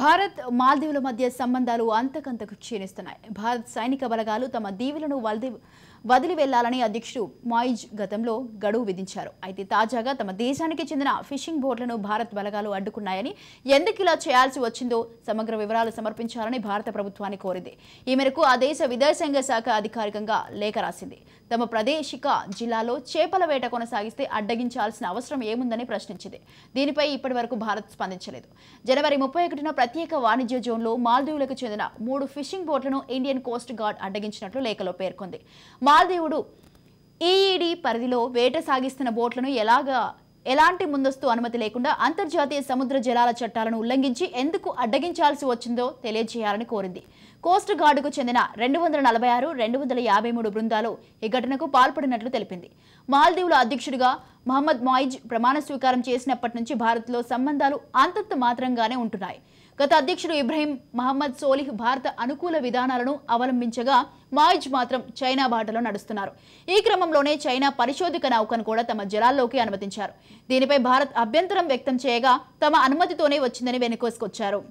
భారత్ మాల్దీవుల మధ్య సంబంధాలు అంతకంతకు క్షీణిస్తున్నాయి. భారత్ సైనిక బలగాలు తమ దీవులను వదిలి వెళ్లాలని అధ్యక్షుడు మాయిజ్ గతంలో గడువు విధించారు. అయితే తాజాగా తమ దేశానికి చెందిన ఫిషింగ్ బోట్లను భారత్ బలగాలు అడ్డుకున్నాయని, ఎందుకు ఇలా చేయాల్సి వచ్చిందో సమగ్ర వివరాలు సమర్పించాలని భారత ప్రభుత్వాన్ని కోరింది. ఈ మేరకు ఆ దేశ విదేశాంగ శాఖ అధికారికంగా లేఖ రాసింది. తమ ప్రాదేశిక జిల్లాలో చేపల వేట కొనసాగిస్తే అడ్డగించాల్సిన అవసరం ఏముందని ప్రశ్నించింది. దీనిపై ఇప్పటివరకు భారత్ స్పందించలేదు. జనవరి 31న ప్రత్యేక వాణిజ్య జోన్లో మాల్దీవులకు చెందిన 3 ఫిషింగ్ బోట్లను ఇండియన్ కోస్ట్ గార్డ్ అడ్డగించినట్లు లేఖలో పేర్కొంది. మాల్దీవుడు ఈఈడి పరిధిలో వేట సాగిస్తున్న బోట్లను ఎలాంటి ముందస్తు అనుమతి లేకుండా అంతర్జాతీయ సముద్ర జలాల చట్టాలను ఉల్లంఘించి ఎందుకు అడ్డగించాల్సి వచ్చిందో తెలియజేయాలని కోరింది. కోస్ట్ గార్డుకు చెందిన 246, 253 బృందాలు ఈ ఘటనకు పాల్పడినట్లు తెలిపింది. మాల్దీవుల అధ్యక్షుడిగా మహమ్మద్ మాయిజ్ ప్రమాణ స్వీకారం చేసినప్పటి నుంచి భారత్లో సంబంధాలు అంతంత మాత్రంగానే ఉంటున్నాయి. గత అధ్యక్షుడు ఇబ్రహీం మహమ్మద్ సోలిహ్ భారత అనుకూల విధానాలను అవలంబించగా, మాయిజ్ మాత్రం చైనా బాటలో నడుస్తున్నారు. ఈ క్రమంలోనే చైనా పరిశోధక నౌకను కూడా తమ జలాల్లోకి అనుమతించారు. దీనిపై భారత్ అభ్యంతరం వ్యక్తం చేయగా తమ అనుమతితోనే వచ్చిందని వెనుకోసుకొచ్చారు.